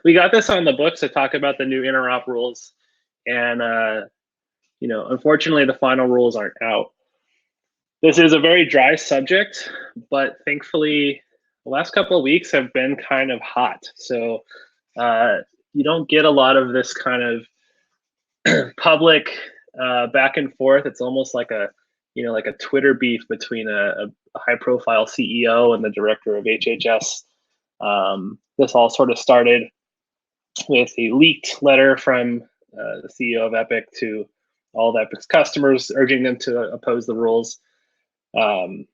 we got this on the books to talk about the new interop rules, and unfortunately, the final rules aren't out. This is a very dry subject, but thankfully, the last couple of weeks have been kind of hot. So you don't get a lot of this kind of public back and forth. It's almost like a Twitter beef between a high-profile CEO and the director of HHS. This all sort of started with a leaked letter from the CEO of Epic to all of Epic's customers, urging them to oppose the rules. Seema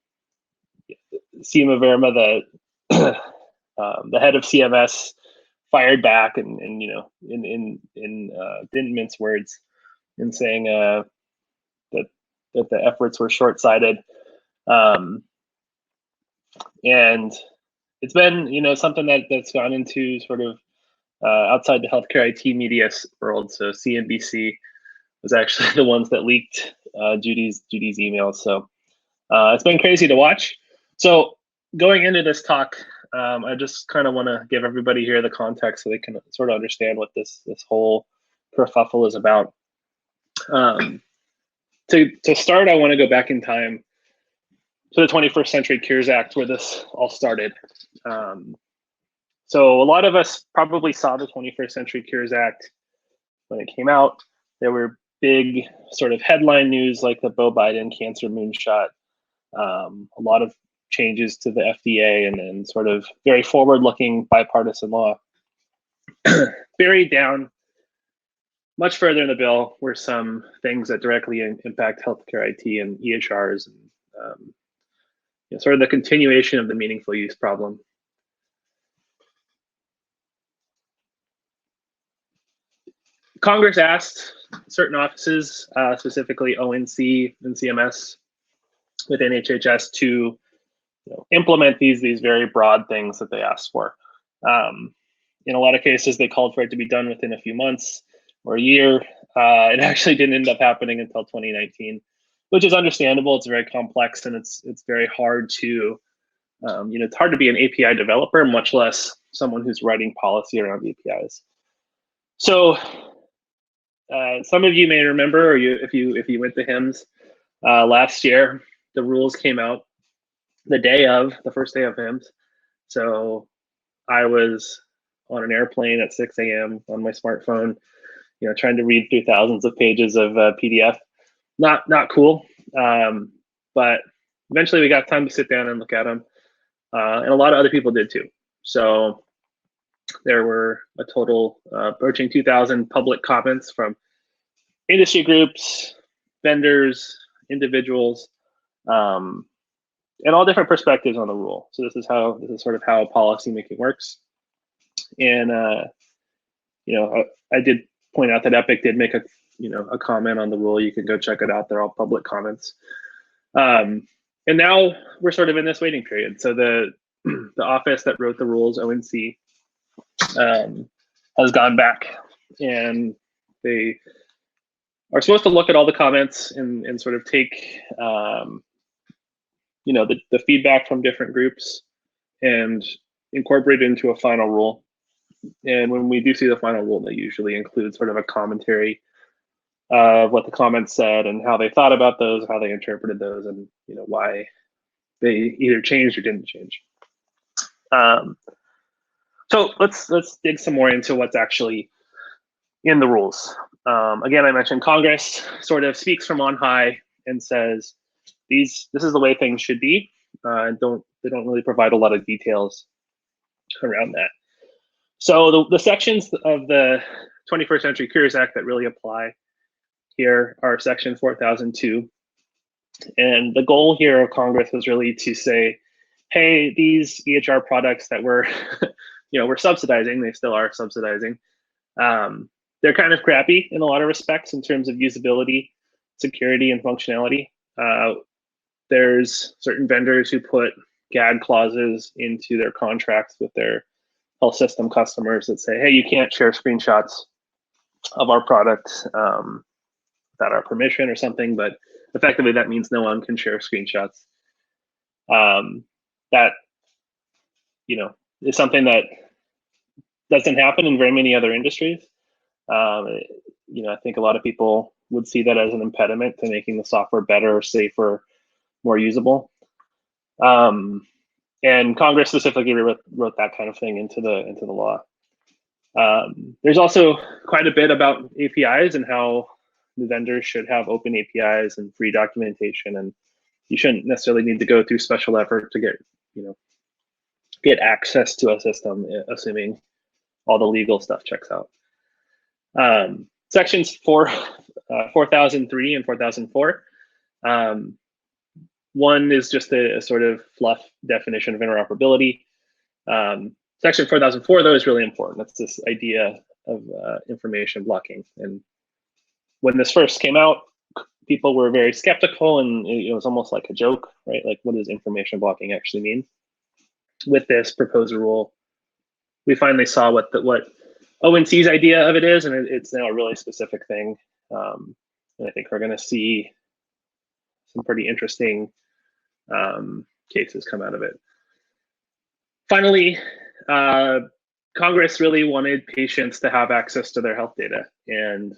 Verma, the head of CMS, fired back and didn't mince words in saying that the efforts were short-sighted, and it's been something that's gone into sort of outside the healthcare IT media world. So CNBC was actually the ones that leaked Judy's emails. So it's been crazy to watch. So going into this talk, I just kind of want to give everybody here the context so they can sort of understand what this whole kerfuffle is about. To start, I want to go back in time to the 21st Century Cures Act, where this all started. So a lot of us probably saw the 21st Century Cures Act when it came out. There were big sort of headline news like the Beau Biden cancer moonshot, a lot of changes to the FDA, and sort of very forward-looking bipartisan law. Buried down much further in the bill were some things that directly impact healthcare IT and EHRs, and sort of the continuation of the meaningful use problem. Congress asked certain offices, specifically ONC and CMS within HHS, to implement these very broad things that they asked for. In a lot of cases, they called for it to be done within a few months or a year. It actually didn't end up happening until 2019, which is understandable. It's very complex, and it's very hard to, it's hard to be an API developer, much less someone who's writing policy around APIs. So some of you may remember, or if you went to HIMSS last year, the rules came out the first day of HIMSS. So I was on an airplane at 6 a.m. on my smartphone, trying to read through thousands of pages of PDF. Not cool, but eventually we got time to sit down and look at them, and a lot of other people did too. So there were a total approaching 2,000 public comments from industry groups, vendors, individuals, and all different perspectives on the rule. So this is sort of how policymaking works. And I did point out that Epic did make a comment on the rule. You can go check it out. They're all public comments. And now we're sort of in this waiting period. So the office that wrote the rules, ONC, has gone back, and they are supposed to look at all the comments and sort of take the feedback from different groups and incorporate it into a final rule. And when we do see the final rule, they usually include sort of a commentary of what the comments said and how they thought about those, how they interpreted those, and why they either changed or didn't change. So let's dig some more into what's actually in the rules. Again, I mentioned Congress sort of speaks from on high and says this is the way things should be, and they don't really provide a lot of details around that. So the sections of the 21st Century Cures Act that really apply here are Section 4002. And the goal here of Congress was really to say, hey, these EHR products that we're subsidizing, they still are subsidizing, they're kind of crappy in a lot of respects in terms of usability, security, and functionality. There's certain vendors who put gag clauses into their contracts with their health system customers that say, hey, you can't share screenshots of our product without our permission or something, but effectively that means no one can share screenshots. That is something that doesn't happen in very many other industries. You know, I think a lot of people would see that as an impediment to making the software better, safer, more usable. And Congress specifically wrote that kind of thing into the law. There's also quite a bit about APIs and how the vendors should have open APIs and free documentation, and you shouldn't necessarily need to go through special effort to get access to a system, assuming all the legal stuff checks out. Sections 4003 and 4004. One is just a sort of fluff definition of interoperability. Section 4004, though, is really important. That's this idea of information blocking. And when this first came out, people were very skeptical, and it was almost like a joke, right? Like, what does information blocking actually mean? With this proposed rule, we finally saw what ONC's idea of it is, and it's now a really specific thing. And I think we're going to see some pretty interesting cases come out of it. Finally, Congress really wanted patients to have access to their health data, and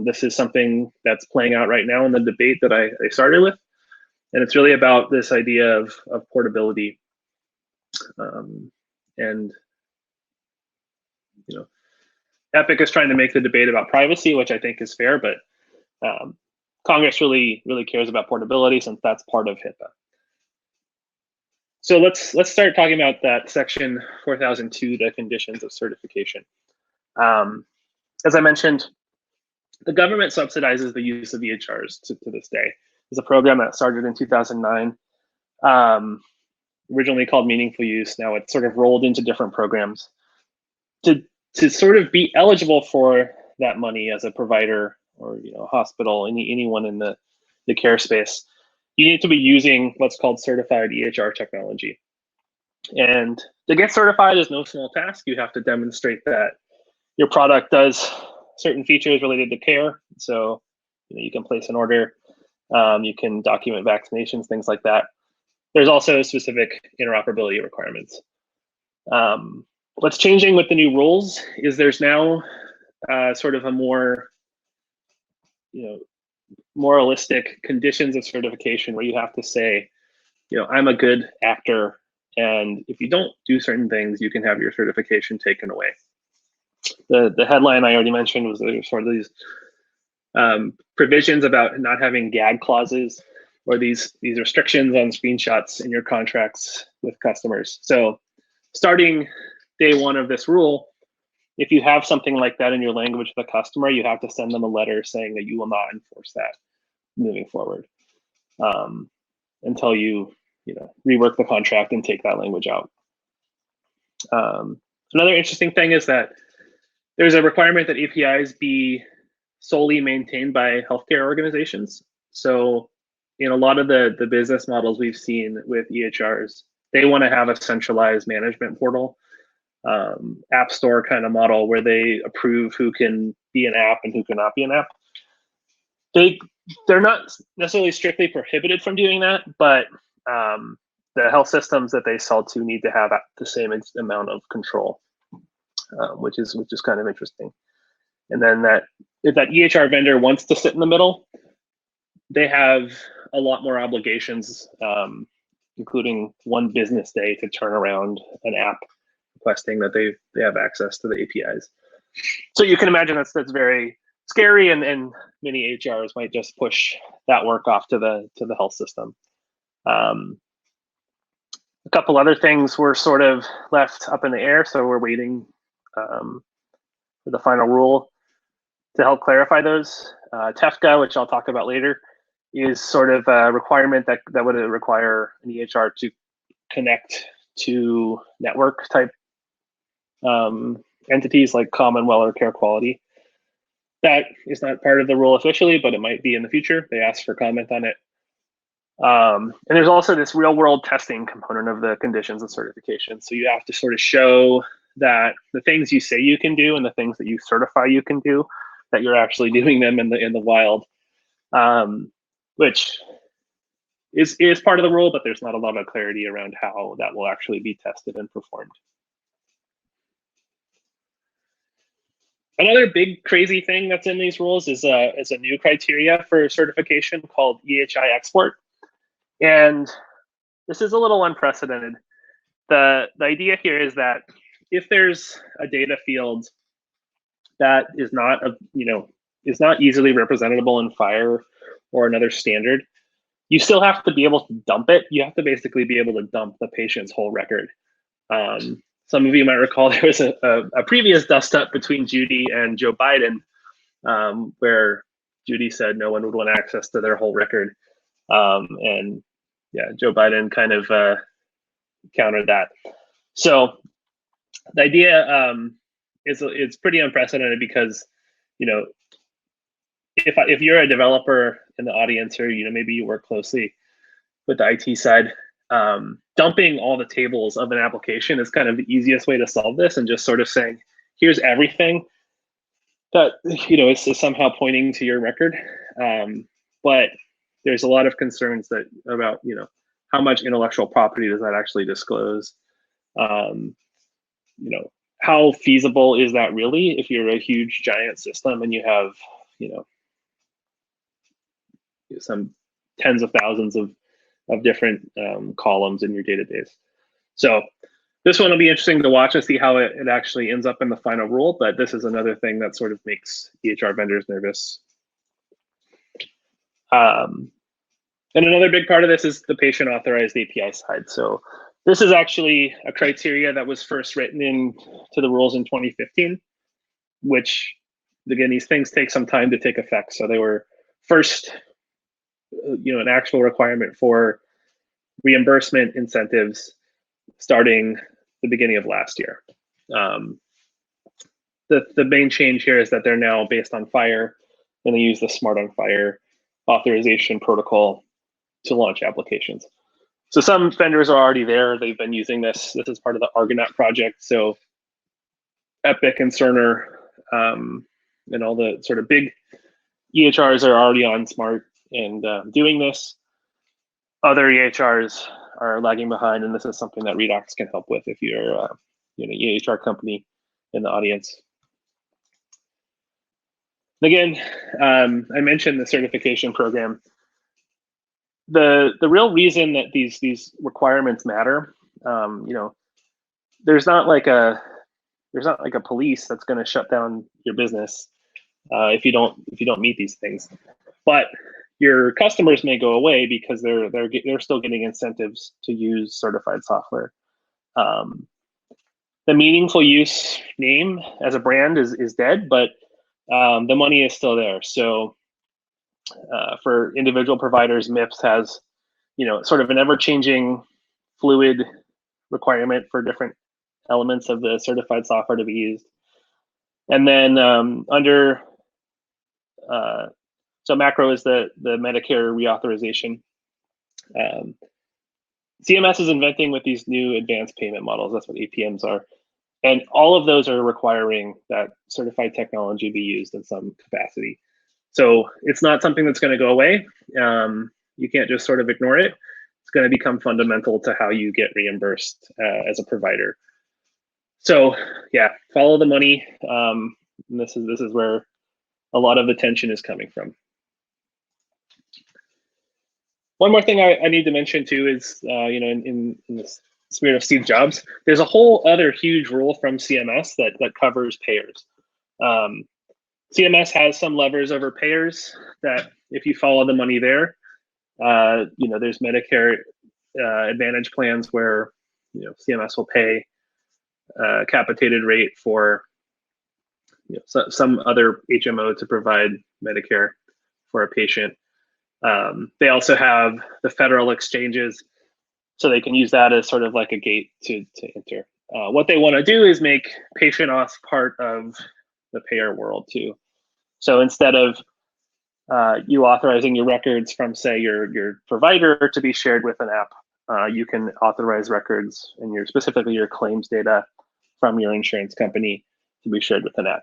this is something that's playing out right now in the debate that I started with, and it's really about this idea of portability. And you know, Epic is trying to make the debate about privacy, which I think is fair, but Congress really cares about portability, since that's part of HIPAA. So let's start talking about that section 4002, the conditions of certification. As I mentioned, the government subsidizes the use of EHRs to this day. It's a program that started in 2009, originally called Meaningful Use. Now it's sort of rolled into different programs. To sort of be eligible for that money as a provider or hospital, anyone in the care space, you need to be using what's called certified EHR technology. And to get certified is no small task. You have to demonstrate that your product does certain features related to care. So you can place an order, you can document vaccinations, things like that. There's also specific interoperability requirements. What's changing with the new rules is there's now sort of a more moralistic conditions of certification, where you have to say, I'm a good actor, and if you don't do certain things, you can have your certification taken away. The headline I already mentioned was sort of these provisions about not having gag clauses or these restrictions on screenshots in your contracts with customers. So starting day one of this rule, if you have something like that in your language with a customer, you have to send them a letter saying that you will not enforce that moving forward until you rework the contract and take that language out. Another interesting thing is that there's a requirement that APIs be solely maintained by healthcare organizations. So in a lot of the business models we've seen with EHRs, they want to have a centralized management portal, app store kind of model, where they approve who can be an app and who cannot be an app. They're not necessarily strictly prohibited from doing that, but the health systems that they sell to need to have the same amount of control, which is kind of interesting. And then if that EHR vendor wants to sit in the middle, they have a lot more obligations, including 1 business day to turn around an app requesting that they have access to the APIs. So you can imagine that's very scary, and many HRs might just push that work off to the health system. A couple other things were sort of left up in the air, so we're waiting for the final rule to help clarify those. TEFCA, which I'll talk about later, is sort of a requirement that would require an EHR to connect to network type entities like Commonwealth or Care Quality. That is not part of the rule officially, but it might be in the future. They asked for comment on it. And there's also this real world testing component of the conditions of certification. So you have to sort of show that the things you say you can do and the things that you certify you can do, that you're actually doing them in the wild, which is part of the rule, but there's not a lot of clarity around how that will actually be tested and performed. Another big crazy thing that's in these rules is a new criteria for certification called EHI export. And this is a little unprecedented. The idea here is that if there's a data field that is not is not easily representable in FHIR or another standard, you still have to be able to dump it. You have to basically be able to dump the patient's whole record. Some of you might recall there was a previous dust up between Judy and Joe Biden, where Judy said no one would want access to their whole record. And yeah, Joe Biden kind of countered that. So the idea is it's pretty unprecedented because, if you're a developer in the audience, or maybe you work closely with the IT side, dumping all the tables of an application is kind of the easiest way to solve this, and just sort of saying, here's everything that is somehow pointing to your record. But there's a lot of concerns about how much intellectual property does that actually disclose? How feasible is that really if you're a huge giant system and you have some tens of thousands of different columns in your database? So this one will be interesting to watch and see how it actually ends up in the final rule, but this is another thing that sort of makes EHR vendors nervous. And another big part of this is the patient authorized API side. So this is actually a criteria that was first written into the rules in 2015, which, again, these things take some time to take effect. So they were first, an actual requirement for reimbursement incentives starting the beginning of last year. The main change here is that they're now based on FHIR, and they use the Smart on FHIR authorization protocol to launch applications. So some vendors are already there. They've been using this. This is part of the Argonaut project. So Epic and Cerner and all the sort of big EHRs are already on Smart and doing this. Other EHRs are lagging behind, and this is something that Redox can help with if you're an EHR company in the audience. Again, I mentioned the certification program. The real reason that these requirements matter, there's not like a police that's going to shut down your business if you don't meet these things, but your customers may go away because they're still getting incentives to use certified software. The meaningful use name as a brand is dead, but the money is still there. So for individual providers, MIPS has sort of an ever-changing fluid requirement for different elements of the certified software to be used. And then under so macro is the Medicare reauthorization. CMS is inventing with these new advanced payment models. That's what APMs are. And all of those are requiring that certified technology be used in some capacity. So it's not something that's going to go away. You can't just sort of ignore it. It's going to become fundamental to how you get reimbursed as a provider. So yeah, follow the money. And this is where a lot of the tension is coming from. One more thing I need to mention too is, in the spirit of Steve Jobs, there's a whole other huge rule from CMS that covers payers. CMS has some levers over payers that if you follow the money there, there's Medicare Advantage plans where CMS will pay a capitated rate for some other HMO to provide Medicare for a patient. They also have the federal exchanges, so they can use that as sort of like a gate to enter. What they want to do is make patient auth part of the payer world too. So instead of you authorizing your records from, say, your provider to be shared with an app, you can authorize records and specifically your claims data from your insurance company to be shared with an app.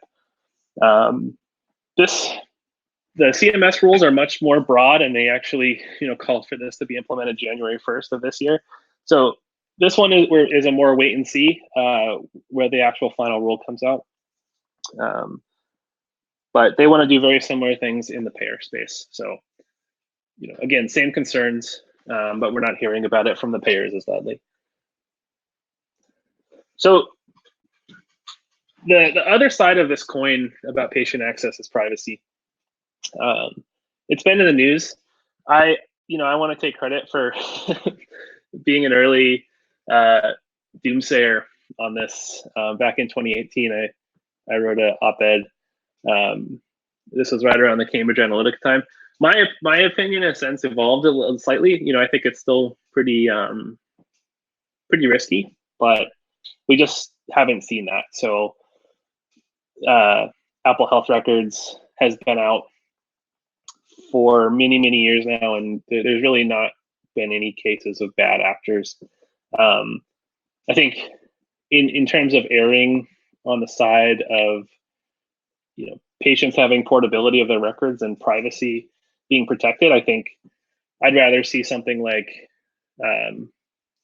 The CMS rules are much more broad, and they actually called for this to be implemented January 1st of this year. So this one is a more wait and see where the actual final rule comes out. but they want to do very similar things in the payer space. So, again, same concerns, but we're not hearing about it from the payers as loudly. So the other side of this coin about patient access is privacy. It's been in the news. I want to take credit for being an early doomsayer on this. Back in 2018, I wrote an op-ed. This was right around the Cambridge Analytica time. My opinion, in a sense, evolved a little slightly. I think it's still pretty risky, but we just haven't seen that. So Apple Health Records has been out for many years now, and there's really not been any cases of bad actors. I think in terms of erring on the side of patients having portability of their records and privacy being protected, I think I'd rather see something like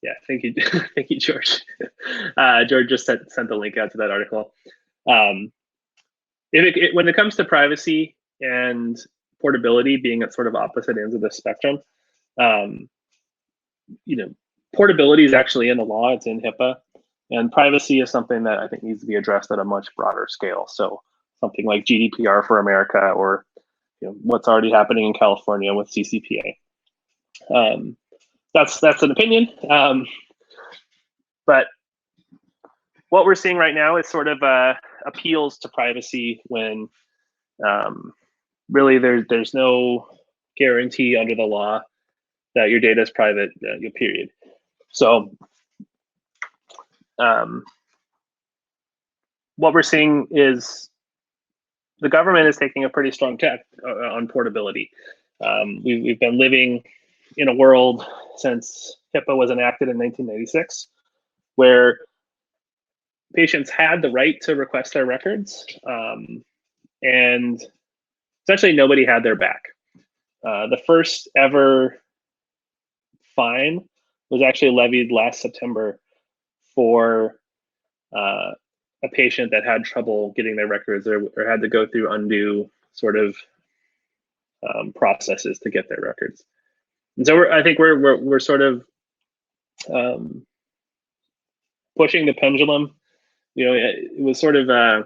yeah, thank you, thank you, George. George just sent the link out to that article. When it comes to privacy and portability being at sort of opposite ends of the spectrum, portability is actually in the law, it's in HIPAA, and privacy is something that I think needs to be addressed at a much broader scale. So something like GDPR for America, or what's already happening in California with CCPA. That's an opinion, but what we're seeing right now is sort of appeals to privacy when really there's no guarantee under the law that your data is private, period. So what we're seeing is the government is taking a pretty strong tack on portability. We've been living in a world since HIPAA was enacted in 1996, where patients had the right to request their records, and essentially nobody had their back. The first ever fine was actually levied last September for a patient that had trouble getting their records or had to go through undue sort of processes to get their records. And so I think we're sort of pushing the pendulum. It was sort of a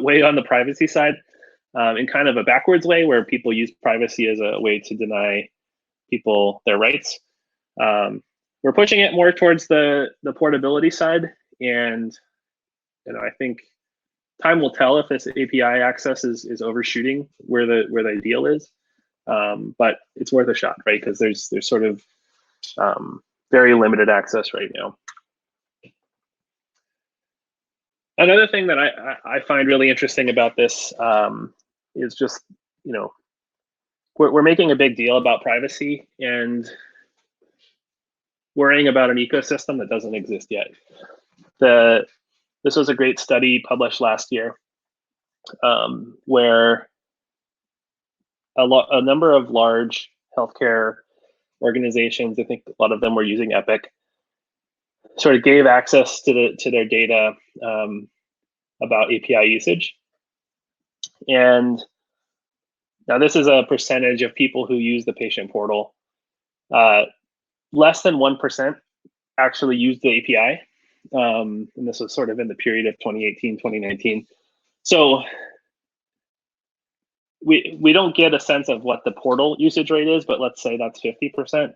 way on the privacy side in kind of a backwards way, where people use privacy as a way to deny people their rights. We're pushing it more towards the portability side, and I think time will tell if this API access is overshooting where the ideal is, but it's worth a shot, right? Because there's sort of very limited access right now. Another thing that I find really interesting about this is just, we're making a big deal about privacy and worrying about an ecosystem that doesn't exist yet. This was a great study published last year where a number of large healthcare organizations, I think a lot of them were using Epic, sort of gave access to their data about API usage. And now this is a percentage of people who use the patient portal. Less than 1% actually use the API. And this was sort of in the period of 2018, 2019. So we don't get a sense of what the portal usage rate is, but let's say that's 50%.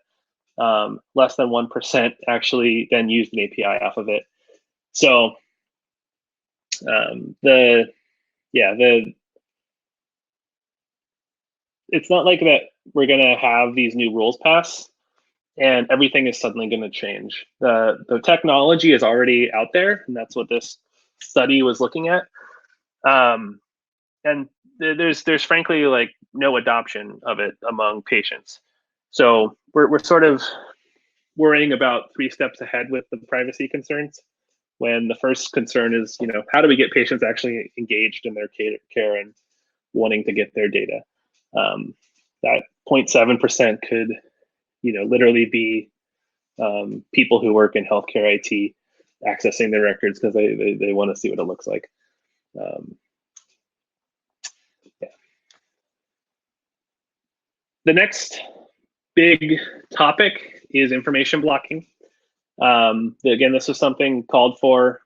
Less than 1% actually then used an API off of it. So it's not like that we're going to have these new rules pass and everything is suddenly going to change. The technology is already out there, and that's what this study was looking at. And there's frankly like no adoption of it among patients. So we're sort of worrying about 3 steps ahead with the privacy concerns, when the first concern is, how do we get patients actually engaged in their care and wanting to get their data? That 0.7% could, literally be people who work in healthcare IT accessing their records because they want to see what it looks like. The next big topic is information blocking. Again, this was something called for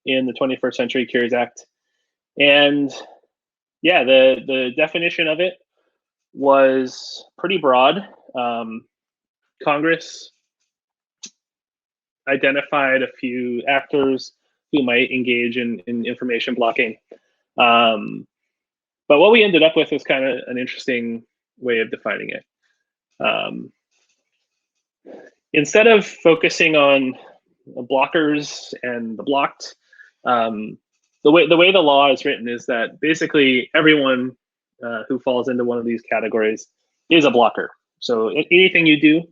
in the 21st Century Cures Act. And yeah, the definition of it was pretty broad. Congress identified a few actors who might engage in information blocking. But what we ended up with was kind of an interesting way of defining it. Instead of focusing on the blockers and the blocked, the way the law is written is that basically everyone who falls into one of these categories is a blocker. So anything you do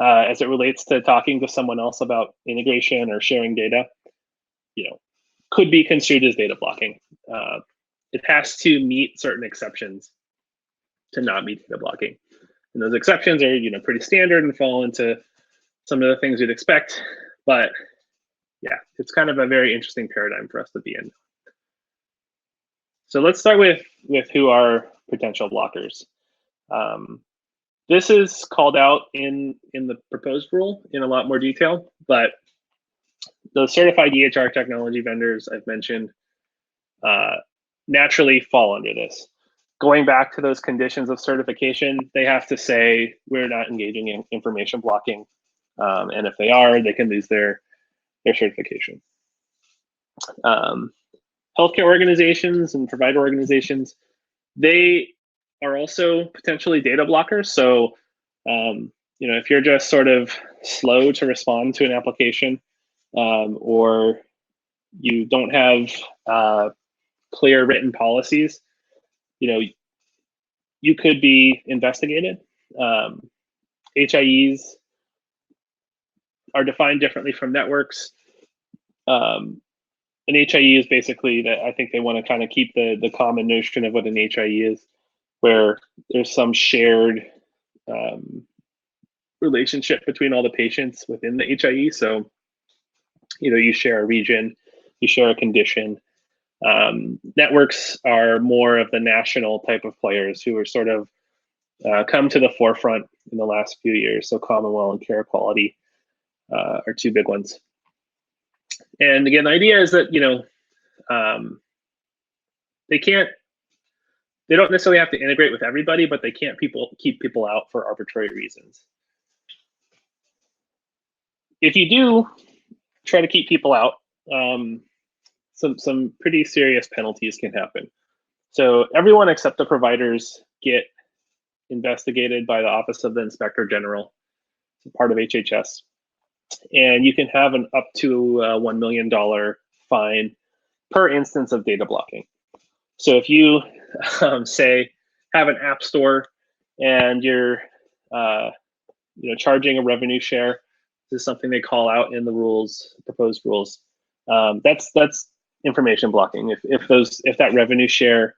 as it relates to talking to someone else about integration or sharing data, could be construed as data blocking. It has to meet certain exceptions to not meet data blocking. And those exceptions are, pretty standard and fall into some of the things you'd expect. But yeah, it's kind of a very interesting paradigm for us to be in. So let's start with who are potential blockers. This is called out in the proposed rule in a lot more detail, but the certified EHR technology vendors I've mentioned naturally fall under this. Going back to those conditions of certification, they have to say we're not engaging in information blocking, and if they are, they can lose their certification. Healthcare organizations and provider organizations, they are also potentially data blockers. So, if you're just sort of slow to respond to an application, or you don't have clear written policies, you could be investigated. HIEs are defined differently from networks. An HIE is basically that I think they want to kind of keep the common notion of what an HIE is, where there's some shared relationship between all the patients within the HIE. So, you share a region, you share a condition. Networks are more of the national type of players who are sort of come to the forefront in the last few years. So Commonwealth and Care Quality are two big ones. And again, the idea is that, they don't necessarily have to integrate with everybody, but they can't keep people out for arbitrary reasons. If you do try to keep people out, some pretty serious penalties can happen. So everyone except the providers get investigated by the Office of the Inspector General, part of HHS. And you can have an up to $1 million fine per instance of data blocking. So if you say have an app store and you're charging a revenue share, this is something they call out in the rules, proposed rules. That's information blocking. If that revenue share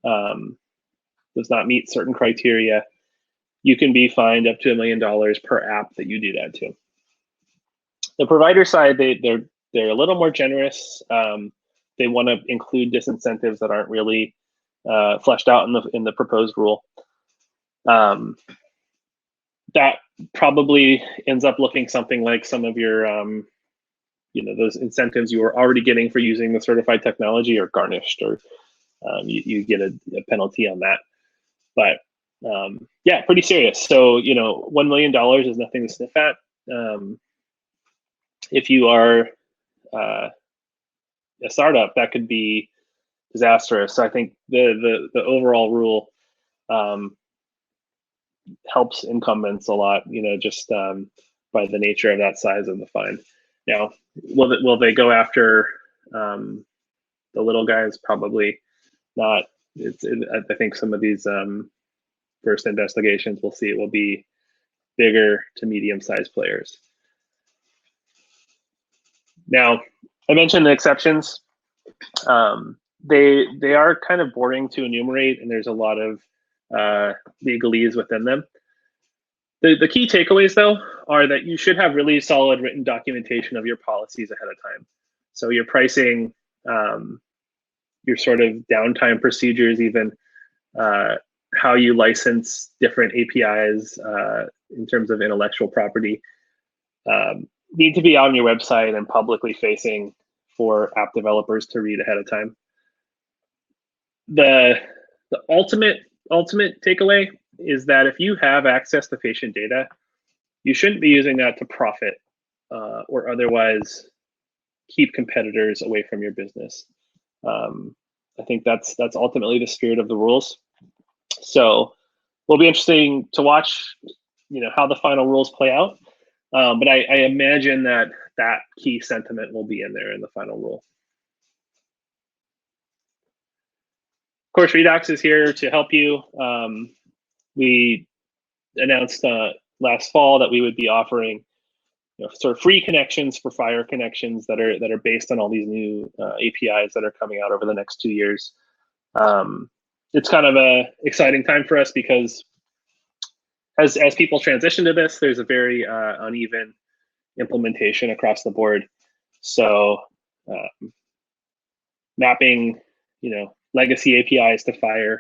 does not meet certain criteria, you can be fined up to $1 million per app that you do that to. The provider side, they're a little more generous. They want to include disincentives that aren't really fleshed out in the proposed rule. That probably ends up looking something like some of your, those incentives you were already getting for using the certified technology are garnished, or you get a penalty on that. But yeah, pretty serious. So, $1 million is nothing to sniff at. If you are a startup, that could be disastrous. So I think the overall rule helps incumbents a lot, just by the nature of that size of the fine. Now, will they go after the little guys? Probably not. I think some of these first investigations we'll see it will be bigger to medium-sized players. Now, I mentioned the exceptions. They are kind of boring to enumerate, and there's a lot of legalese within them. The key takeaways, though, are that you should have really solid written documentation of your policies ahead of time. So your pricing, your sort of downtime procedures, even how you license different APIs in terms of intellectual property need to be on your website and publicly facing for app developers to read ahead of time. The ultimate takeaway is that if you have access to patient data, you shouldn't be using that to profit or otherwise keep competitors away from your business. I think that's ultimately the spirit of the rules. So it'll be interesting to watch, how the final rules play out. But I imagine that key sentiment will be in there in the final rule. Of course, Redox is here to help you. We announced last fall that we would be offering sort of free connections for FHIR connections that are based on all these new APIs that are coming out over the next 2 years. It's kind of a exciting time for us because as people transition to this, there's a very uneven implementation across the board. So mapping, legacy APIs to FHIR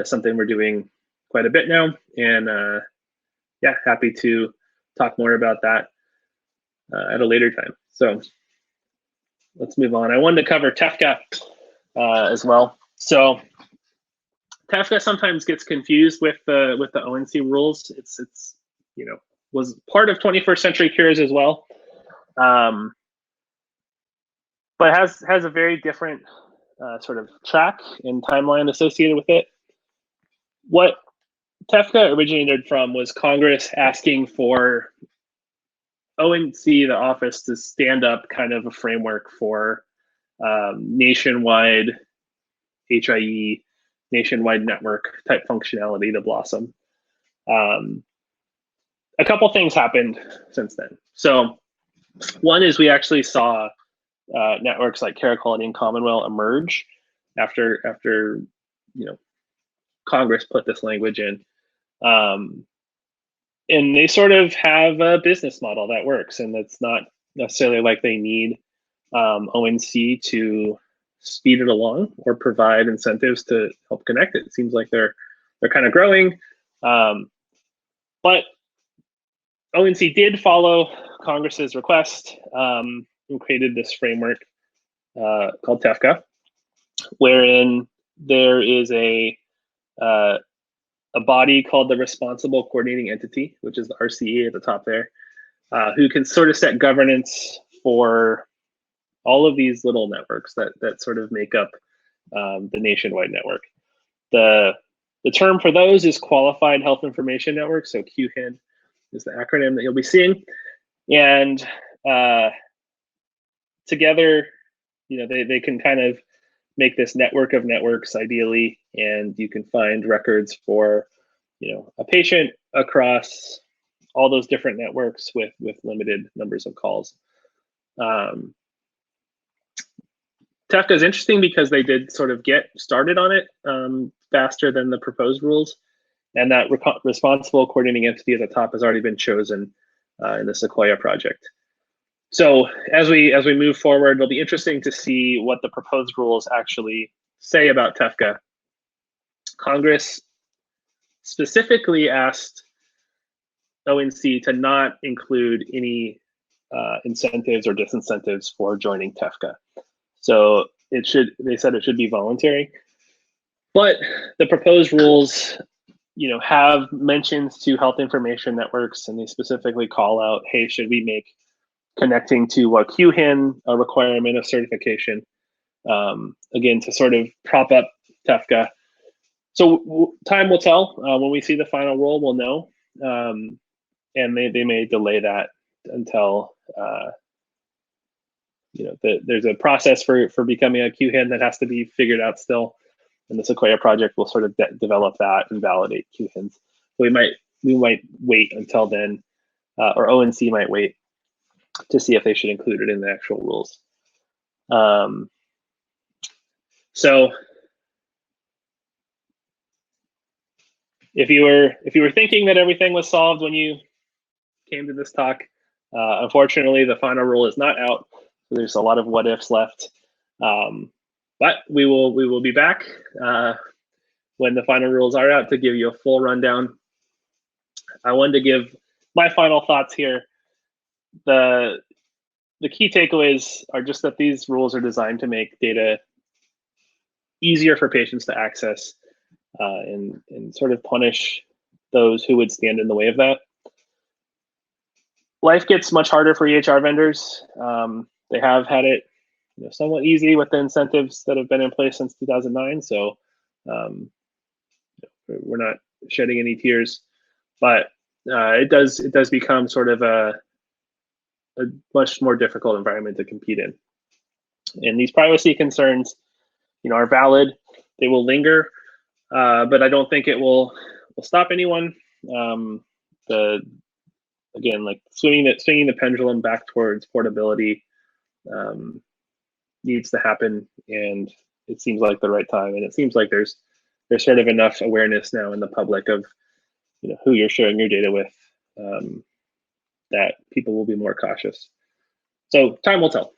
is something we're doing quite a bit now, and yeah, happy to talk more about that at a later time. So let's move on. I wanted to cover TEFCA as well. So TEFCA sometimes gets confused with the ONC rules. It's was part of 21st Century Cures as well, but has a very different sort of track and timeline associated with it. What TEFCA originated from was Congress asking for ONC, the office, to stand up kind of a framework for nationwide HIE, nationwide network type functionality to blossom. A couple things happened since then. So one is we actually saw networks like Care Quality and Commonweal emerge after Congress put this language in. And they sort of have a business model that works, and it's not necessarily like they need ONC to speed it along or provide incentives to help connect it. It seems like they're kind of growing, but ONC did follow Congress's request and created this framework called TEFCA, wherein there is a body called the Responsible Coordinating Entity, which is the RCE at the top there, who can sort of set governance for all of these little networks that sort of make up the nationwide network. The term for those is Qualified Health Information Network, so QHIN is the acronym that you'll be seeing. And together, they can kind of make this network of networks ideally, and you can find records for a patient across all those different networks with limited numbers of calls. TEFCA is interesting because they did sort of get started on it faster than the proposed rules, and that responsible coordinating entity at the top has already been chosen in the Sequoia project. So as we move forward, it'll be interesting to see what the proposed rules actually say about TEFCA. Congress specifically asked ONC to not include any incentives or disincentives for joining TEFCA. So they said it should be voluntary, but the proposed rules, have mentions to health information networks, and they specifically call out, hey, should we make connecting to a QHIN a requirement of certification, again, to sort of prop up TEFCA. So time will tell. When we see the final rule, we'll know, and they may delay that until there's a process for becoming a QHIN that has to be figured out still, and the Sequoia project will sort of develop that and validate QHINs. So we might wait until then, or ONC might wait to see if they should include it in the actual rules. So if you were thinking that everything was solved when you came to this talk, unfortunately the final rule is not out. So there's a lot of what ifs left, but we will be back when the final rules are out to give you a full rundown. I wanted to give my final thoughts here. The key takeaways are just that these rules are designed to make data easier for patients to access and sort of punish those who would stand in the way of that. Life gets much harder for EHR vendors. They have had it somewhat easy with the incentives that have been in place since 2009. So we're not shedding any tears, but it does become sort of a much more difficult environment to compete in. And these privacy concerns, are valid. They will linger, but I don't think it will stop anyone. Again, like swinging the pendulum back towards portability needs to happen, and it seems like the right time. And it seems like there's sort of enough awareness now in the public of who you're sharing your data with that people will be more cautious. So time will tell.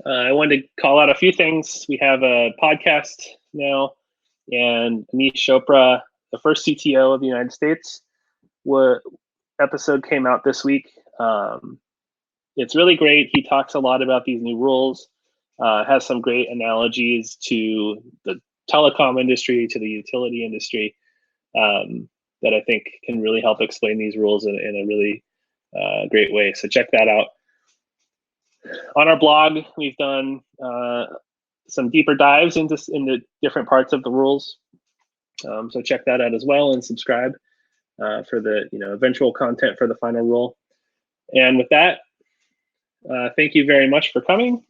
I wanted to call out a few things. We have a podcast now, and Anish Chopra, the first CTO of the United States, episode came out this week. It's really great. He talks a lot about these new rules, has some great analogies to the telecom industry, to the utility industry, that I think can really help explain these rules in a really great way. So check that out. On our blog, we've done some deeper dives into different parts of the rules. So check that out as well, and subscribe for the eventual content for the final rule. And with that, thank you very much for coming.